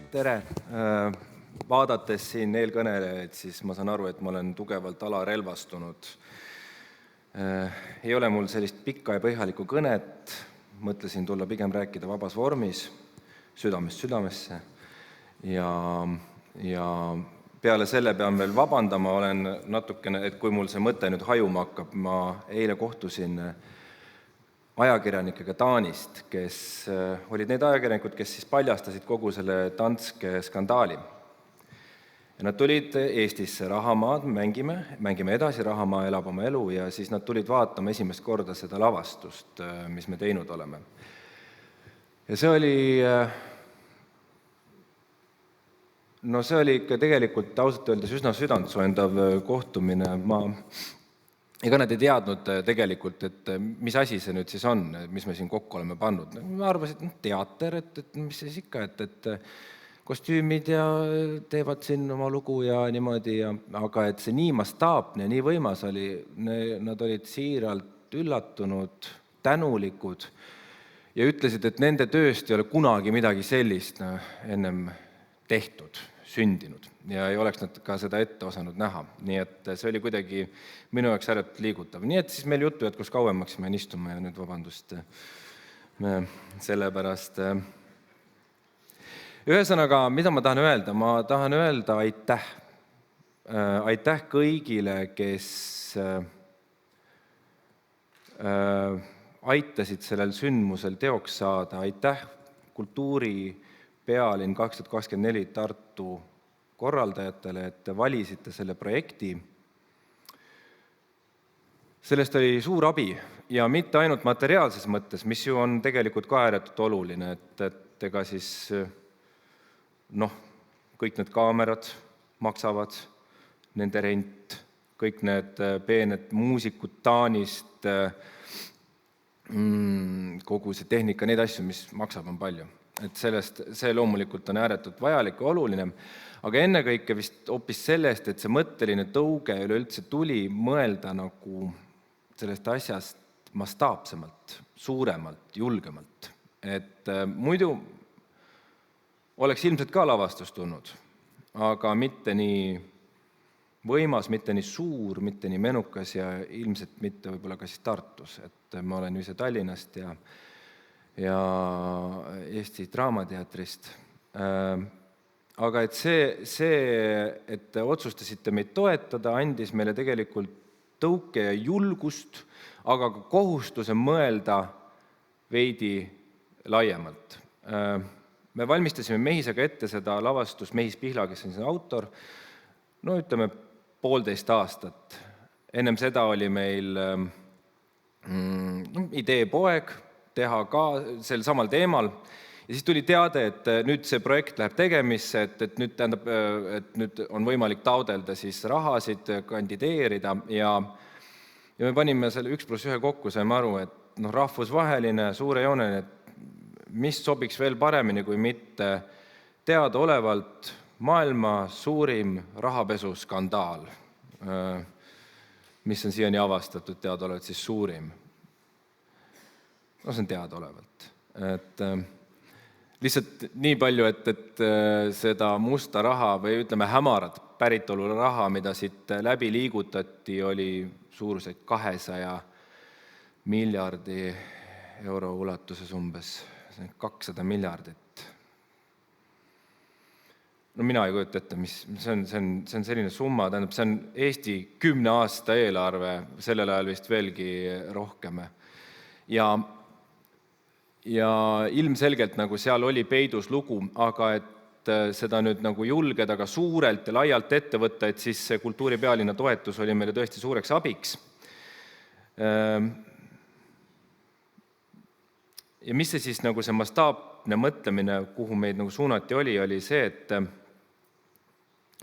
Tere! Vaadates siin eelkõnelejaid, siis ma saan aru, et ma olen tugevalt alarelvastunud. Ei ole mul sellist pikka ja põhjalikku kõnet, mõtlesin tulla pigem rääkida vabas vormis, südamest südamesse. Ja peale selle pean veel vabandama, olen natukene, et kui mul see mõte nüüd hajuma hakkab, ma eile kohtusin ajakirjanikega Taanist, kes olid need ajakirjanikud, kes siis paljastasid kogu selle Danske skandaali. Ja nad tulid Eestisse, Rahamaad, mängime edasi, Rahamaa elab oma elu ja siis nad tulid vaatama esimest korda seda lavastust, mis me teinud oleme. Ja see oli ikka tegelikult ausalt öeldes üsna südantsoojendav kohtumine. Ega nad ei teadnud tegelikult, et mis asi see nüüd siis on, mis me siin kokku oleme pannud. Ma arvasin, et teater, et mis siis ikka, et kostüümid ja teevad siin oma lugu ja niimoodi, aga et see nii mastaapne ja nii võimas oli, nad olid siiralt üllatunud, tänulikud ja ütlesid, et nende tööst ei ole kunagi midagi sellist ennem tehtud, sündinud ja ei oleks nad ka seda ette osanud näha. Nii et see oli kuidagi minu jaoks ääretult liigutav. Nii et siis meil juttu jätkus kauemaks, me istuma ja nüüd vabandust sellepärast. Ühesõnaga, mida ma tahan öelda? Ma tahan öelda aitäh. Aitäh kõigile, kes aitasid sellel sündmusel teoks saada. Aitäh Kultuuripealinn 2024 Tartu korraldajatele, et valisite selle projekti. Sellest oli suur abi ja mitte ainult materiaalses mõttes, mis ju on tegelikult ka ääretult oluline, et ega siis kõik need kaamerad maksavad, nende rent, kõik need peened muusikud Taanist, kogu see tehnika, neid asju, mis maksab, on palju. Et see loomulikult on ääretult vajalik ja oluline, aga ennekõike vist hoopis sellest, et see mõtteline tõuge üleüldse tuli mõelda nagu sellest asjast mastaapsemalt, suuremalt, julgemalt. Et muidu oleks ilmselt ka lavastus tulnud, aga mitte nii võimas, mitte nii suur, mitte nii menukas ja ilmselt mitte võib-olla ka siis Tartus. Et ma olen ise Tallinnast ja Eesti Draamateatrist. Aga et see, et te otsustasite meid toetada, andis meile tegelikult tõuke ja julgust, aga ka kohustuse mõelda veidi laiemalt. Me valmistasime Mehisega ette seda lavastust, Mehis Pihla, kes on autor, ütleme 1,5 aastat. Ennem seda oli meil ideepoeg teha ka sel samal teemal ja siis tuli teade, et nüüd see projekt läheb tegemisse, et nüüd on võimalik taodelda siis rahasid, kandideerida ja me panime selle 1+1 kokku, saime aru, et rahvusvaheline, suurejooneline, mis sobiks veel paremini kui mitte teadaolevalt maailma suurim rahapesuskandaal, mis on siiani avastatud teadaolevalt siis suurim. See on teadaolevalt. Et lihtsalt nii palju, et seda musta raha või ütleme hämarat päritolu raha, mida siit läbi liigutati, oli suuruselt 200 miljardi euro ulatuses umbes, 200 miljardit. Mina ei kujuta ette, see on selline summa, tähendab, see on Eesti 10 aasta eelarve, sellel ajal vist veelgi rohkem. Ja ilmselgelt seal oli peidus lugu, aga et seda nüüd julgeda ka suurelt ja laialt ette võtta, et siis see Kultuuripealinna toetus oli meile tõesti suureks abiks. Ja mis see siis see mastaapne mõtlemine, kuhu meid suunati oli see,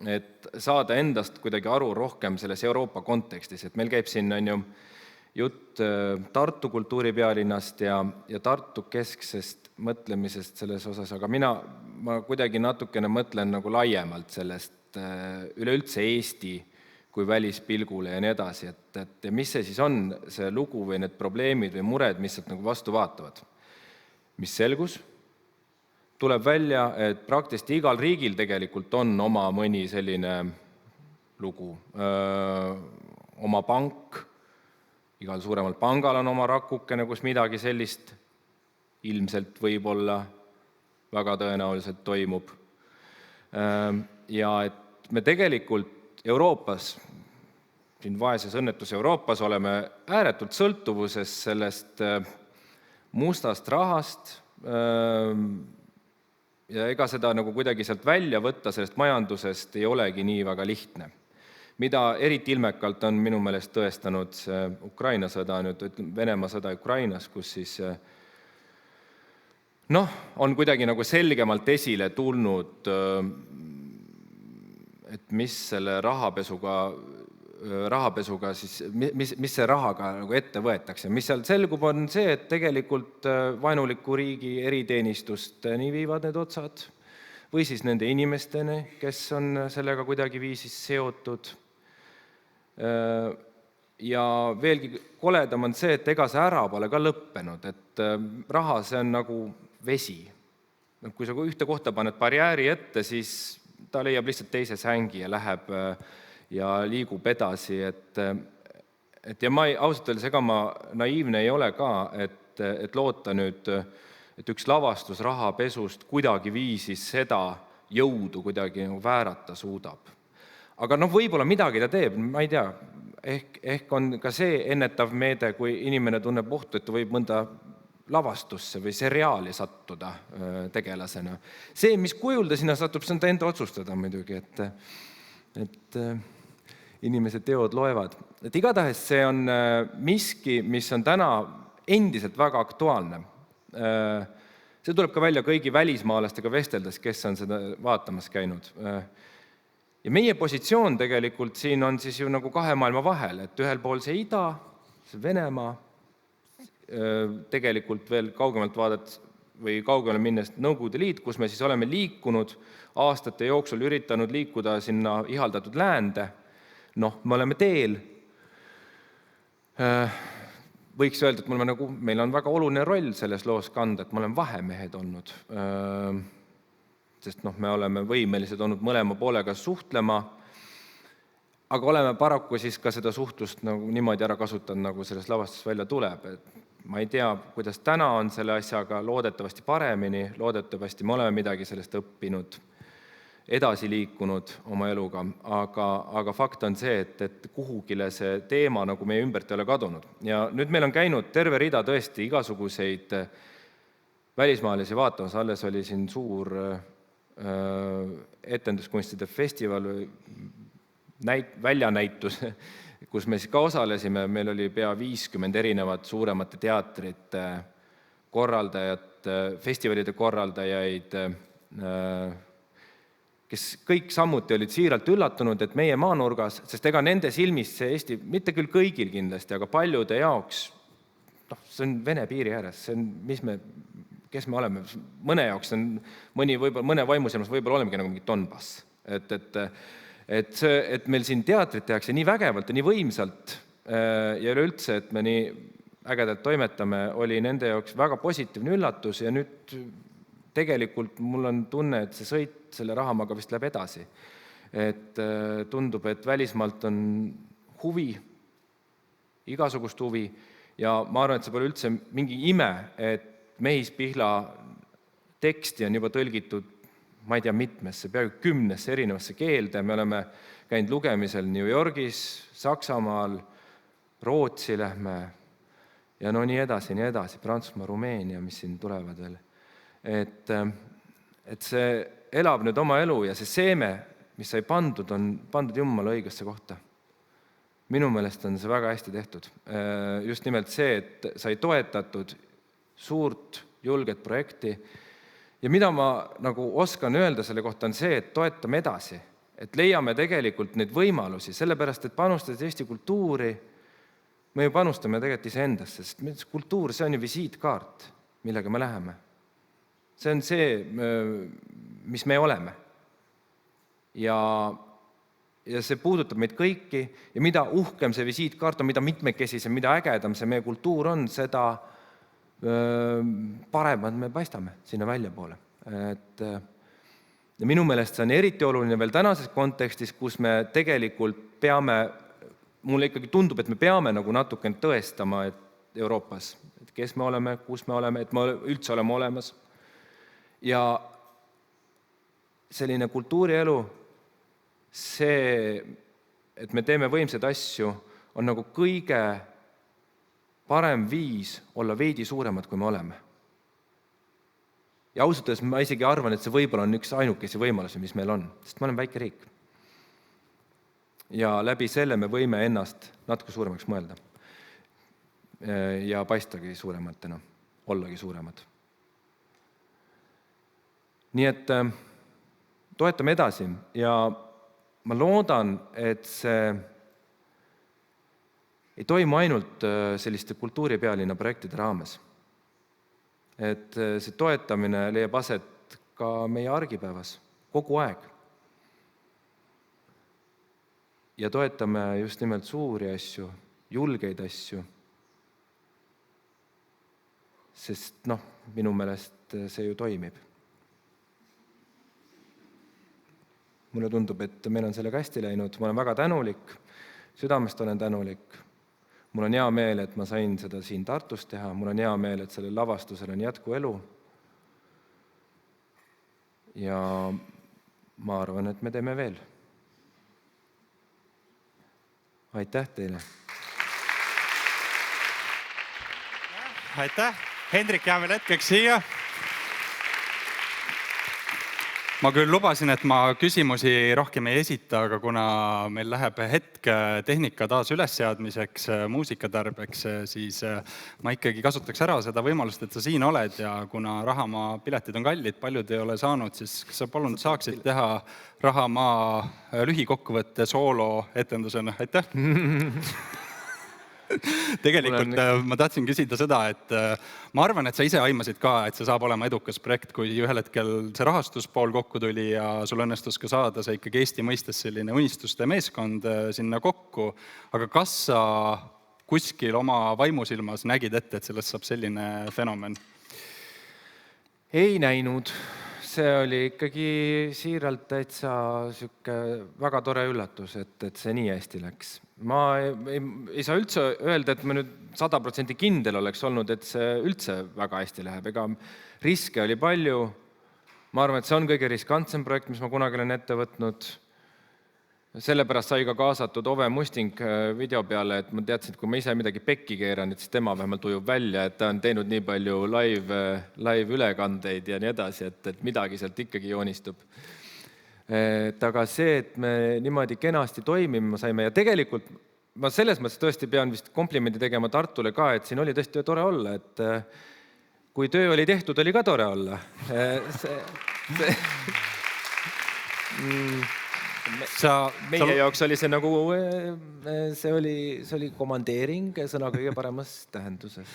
et saada endast kuidagi aru rohkem selles Euroopa kontekstis, et meil käib siin jutt Tartu kultuuripealinnast ja Tartu kesksest mõtlemisest selles osas, aga ma kuidagi natukene mõtlen laiemalt sellest üleüldse Eesti kui välispilgule ja nii edasi, et mis see siis on, see lugu või need probleemid või mured, mis sealt vastu vaatavad. Mis selgus? tuleb välja, et praktiliselt igal riigil tegelikult on oma mõni selline lugu. Oma pank, igal suuremal pangal on oma rakukene, kus midagi sellist ilmselt võib-olla väga tõenäoliselt toimub. Ja et me tegelikult Euroopas, siin vaeses õnnetus Euroopas, oleme ääretult sõltuvuses sellest mustast rahast ja ega seda nagu kuidagi sealt välja võtta sellest majandusest ei olegi nii väga lihtne. Mida eriti ilmekalt on minu meelest tõestanud Ukraina sõda, Venemaa sõda Ukrainas, kus siis on kuidagi nagu selgemalt esile tulnud, et mis selle rahapesuga siis, mis see rahaga nagu ette võetakse. Mis seal selgub, on see, et tegelikult vaenuliku riigi eriteenistusteni viivad need otsad või siis nende inimesteni, kes on sellega kuidagi viisis seotud. Ja veelgi koledam on see, et ega see ära pole ka lõppenud, et raha see on nagu vesi. Kui sa ühte kohta paned barjääri ette, siis ta leiab lihtsalt teise sängi ja läheb ja liigub edasi. Ja ma ausalt öeldes, ega ma naiivne ei ole ka, et loota nüüd, et üks lavastus rahapesust kuidagi viisis seda jõudu kuidagi väärata suudab. Aga võib-olla midagi ta teeb, ma ei tea, ehk on ka see ennetav meede, kui inimene tunneb ohtu, et ta võib mõnda lavastusse või seriaali sattuda tegelasena. See, mis kujul ta sinna satub, see on ta enda otsustada muidugi, et inimese teod loevad. Et igatahes see on miski, mis on täna endiselt väga aktuaalne. See tuleb ka välja kõigi välismaalastega vesteldes, kes on seda vaatamas käinud. Ja meie positsioon tegelikult siin on siis ju nagu kahe maailma vahel, et ühel pool see ida, see Venemaa, tegelikult veel kaugemalt vaadet või kaugemale minnes Nõukogude Liit, kus me siis oleme liikunud aastate jooksul, üritanud liikuda sinna ihaldatud läände. Me oleme teel. Võiks öelda, et meil on väga oluline roll selles loos kanda, et me oleme vahemehed olnud. Sest me oleme võimelised olnud mõlema poolega suhtlema, aga oleme paraku siis ka seda suhtlust niimoodi ära kasutanud, nagu selles lavastus välja tuleb. Ma ei tea, kuidas täna on selle asjaga, loodetavasti paremini, loodetavasti me oleme midagi sellest õppinud, edasi liikunud oma eluga, aga fakt on see, et kuhugile see teema nagu meie ümbert ei ole kadunud. Ja nüüd meil on käinud terve rida tõesti igasuguseid välismaalisi vaatamas, alles oli siin suur etenduskunstide festival või väljanäitus, kus me siis ka osalesime. Meil oli pea 50 erinevat suuremate teatrite korraldajat, festivalide korraldajaid, kes kõik samuti olid siiralt üllatunud, et meie maanurgas, sest ega nende silmis see Eesti, mitte küll kõigil kindlasti, aga paljude jaoks, see on Vene piiri ääres, see on, kes me oleme, mõne jaoks on mõne vaimusilmas võib-olla olemegi nagu mingi Donbass. Et meil siin teatrit tehakse nii vägevalt ja nii võimsalt ja üleüldse, et me nii ägedalt toimetame, oli nende jaoks väga positiivne üllatus ja nüüd tegelikult mul on tunne, et see sõit selle rahamaga vist läheb edasi. Et tundub, et välismaalt on huvi, igasugust huvi ja ma arvan, et see pole üldse mingi ime, et Mehispihla teksti on juba tõlgitud, ma ei tea mitmesse, peaaegu 10 erinevasse keelde. Me oleme käinud lugemisel New Yorgis, Saksamaal, Rootsi lähme ja nii edasi, Prantsusmaa, Rumeenia, mis siin tulevad veel. Et see elab nüüd oma elu ja see seeme, mis sai pandud, on pandud Jumala õigesse kohta. Minu meelest on see väga hästi tehtud. Just nimelt see, et sai toetatud suurt, julget projekti. Ja mida ma nagu oskan öelda selle kohta on see, et toetame edasi, et leiame tegelikult neid võimalusi, sellepärast, et panustades Eesti kultuuri, me ju panustame tegelikult iseendasse, sest kultuur, see on ju visiitkaart, millega me läheme. See on see, mis me oleme. Ja see puudutab meid kõiki ja mida uhkem see visiitkaart on, mida mitmekesisem, mida ägedam see meie kultuur on, seda paremad me paistame sinna välja poole. Ja minu meelest see on eriti oluline veel tänases kontekstis, kus me tegelikult peame, mulle ikkagi tundub, et me peame nagu natukene tõestama, et Euroopas, et kes me oleme, kus me oleme, et me üldse oleme olemas. Ja selline kultuurielu, see, et me teeme võimsaid asju, on nagu kõige parem viis olla veidi suuremad, kui me oleme. Ja ausalt öeldes ma isegi arvan, et see võib-olla on üks ainukesi võimalusi, mis meil on, sest me oleme väike riik. Ja läbi selle me võime ennast natuke suuremaks mõelda. Ja paistagi suurematena, ollagi suuremad. Nii et toetame edasi ja ma loodan, et see ei toimu ainult selliste kultuuripealinna projektide raames. Et see toetamine leiab aset ka meie argipäevas, kogu aeg. Ja toetame just nimelt suuri asju, julgeid asju. Sest minu meelest see ju toimib. Mulle tundub, et meil on sellega hästi läinud. Ma olen väga tänulik, südamest olen tänulik. Mul on hea meel, et ma sain seda siin Tartus teha. Mul on hea meel, et sellel lavastusel on jätkuelu. Ja ma arvan, et me teeme veel. Aitäh teile! Aitäh! Hendrik, jää veel hetkeks siia. Ma küll lubasin, et ma küsimusi rohkem ei esita, aga kuna meil läheb hetk tehnika taas ülesseadmiseks, muusikatarbeks, siis ma ikkagi kasutaks ära seda võimalust, et sa siin oled ja kuna Rahamaa piletid on kallid, paljud ei ole saanud, siis kas sa palun saaksid teha Rahamaa lühikokkuvõtte soolo etendusena? Aitäh! Tegelikult ma tahtsin küsida seda, et ma arvan, et sa ise aimasid ka, et see saab olema edukas projekt, kui ühel hetkel see rahastuspool kokku tuli ja sul õnnestus ka saada see ikkagi Eesti mõistes selline unistuste meeskond sinna kokku. Aga kas sa kuskil oma vaimusilmas nägid ette, et sellest saab selline fenomen? Ei näinud. See oli ikkagi siiralt täitsa väga tore üllatus, et see nii hästi läks. Ma ei saa üldse öelda, et ma nüüd 100% kindel oleks olnud, et see üldse väga hästi läheb. Ega riske oli palju. Ma arvan, et see on kõige riskantsem projekt, mis ma kunagi olen ette võtnud. Sellepärast sai ka kaasatud Ove Musting video peale, et ma teadsin, et kui ma ise midagi pekki keeran, et siis tema vähemalt ujub välja, et ta on teinud nii palju live ülekandeid ja nii edasi, et midagi sealt ikkagi joonistub. Aga see, et me niimoodi kenasti toimima saime ja tegelikult ma selles mõttes tõesti pean vist komplimendi tegema Tartule ka, et siin oli tõesti tore olla, et kui töö oli tehtud, oli ka tore olla. Meie jaoks oli see nagu, see oli komandeering sõna kõige paremas tähenduses.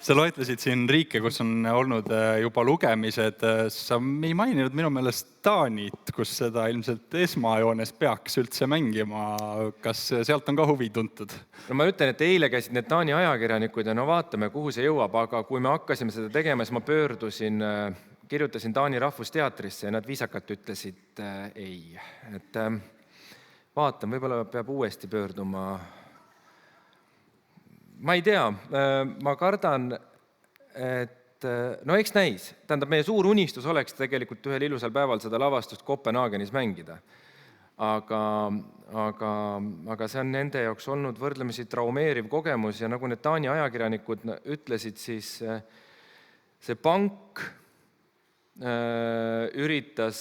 Sa loetlesid siin riike, kus on olnud juba lugemised. Sa ei maininud minu meelest Taanit, kus seda ilmselt esmajoones peaks üldse mängima. Kas sealt on ka huvi tuntud? No ma ütlen, et eile käisid need Taani ajakirjanikud ja vaatame, kuhu see jõuab, aga kui me hakkasime seda tegema, siis ma kirjutasin Taani rahvusteatrisse ja nad viisakalt ütlesid ei. Et vaatan, võib-olla peab uuesti pöörduma. Ma ei tea, ma kardan, et eks näis. Tähendab, meie suur unistus oleks tegelikult ühel ilusal päeval seda lavastust Kopenhaagenis mängida. Aga see on nende jaoks olnud võrdlemisi traumeeriv kogemus ja nagu need Taani ajakirjanikud ütlesid, siis see pank üritas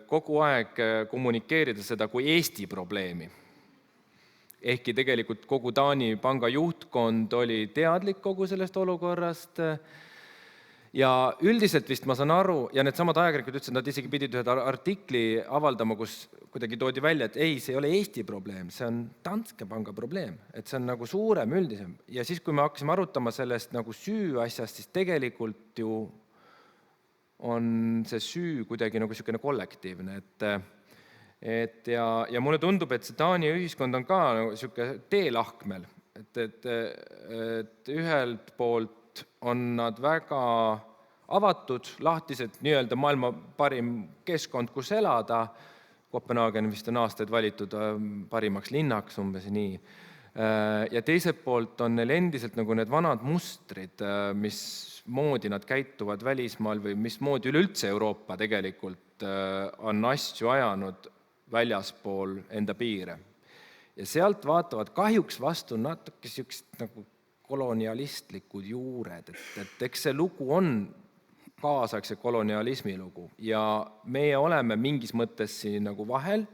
kogu aeg kommunikeerida seda kui Eesti probleemi. Ehkki tegelikult kogu Taani panga juhtkond oli teadlik kogu sellest olukorrast. Ja üldiselt vist ma saan aru, ja need samad ajakirjanikud ütlesid, nad isegi pidid ühe artikli avaldama, kus kuidagi toodi välja, et ei, see ei ole Eesti probleem, see on Danske panga probleem, et see on nagu suurem, üldisem. Ja siis, kui me hakkasime arutama sellest nagu süü asjast, siis tegelikult ju on see süü kuidagi nagu selline kollektiivne. Ja mulle tundub, et see Taani ühiskond on ka selline teelahkmel. Et ühelt poolt on nad väga avatud, lahtised, nii-öelda maailma parim keskkond, kus elada. Kopenhaagen vist on aastaid valitud parimaks linnaks, umbes nii. Ja teiselt poolt on neil endiselt nagu need vanad mustrid, mismoodi nad käituvad välismaal või mismoodi üleüldse Euroopa tegelikult on asju ajanud väljaspool enda piire. Ja sealt vaatavad kahjuks vastu natuke siuksed nagu kolonialistlikud juured, et eks see lugu on kaasaegse kolonialismi lugu ja meie oleme mingis mõttes siin nagu vahel,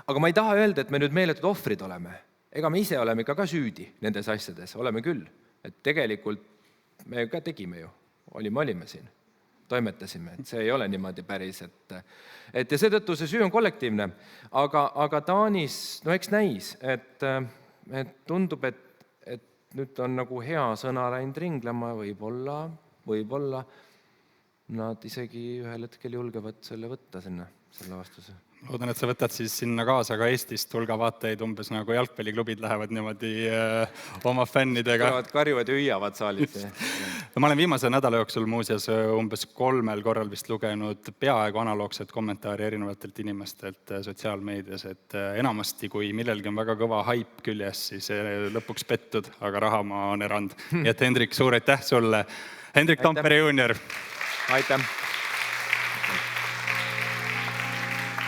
aga ma ei taha öelda, et me nüüd meeletud ohvrid oleme. Ega me ise oleme ka süüdi nendes asjades, oleme küll. Et tegelikult me ka tegime ju, olime siin, toimetasime, et see ei ole niimoodi päris. Ja seetõttu see süü on kollektiivne, aga Taanis, no eks näis, et tundub, et nüüd on nagu hea sõna läinud ringlema, võib-olla nad isegi ühel hetkel julgevad selle võtta sinna, selle vastuse. Loodan, et sa võtad siis sinna kaasa ka Eestist hulga vaateid, umbes nagu jalgpalliklubid lähevad niimoodi oma fännidega. Karjuvad ja hüüavad saalis. Ma olen viimase nädala jooksul muuseas umbes 3 korral vist lugenud peaaegu analoogset kommentaari erinevatelt inimestelt sotsiaalmeedias, et enamasti, kui millelgi on väga kõva haip küljes, siis lõpuks pettud, aga rahamaa on erand. Nii et Hendrik, suur aitäh sulle. Hendrik Tampere Junior. Aitäh!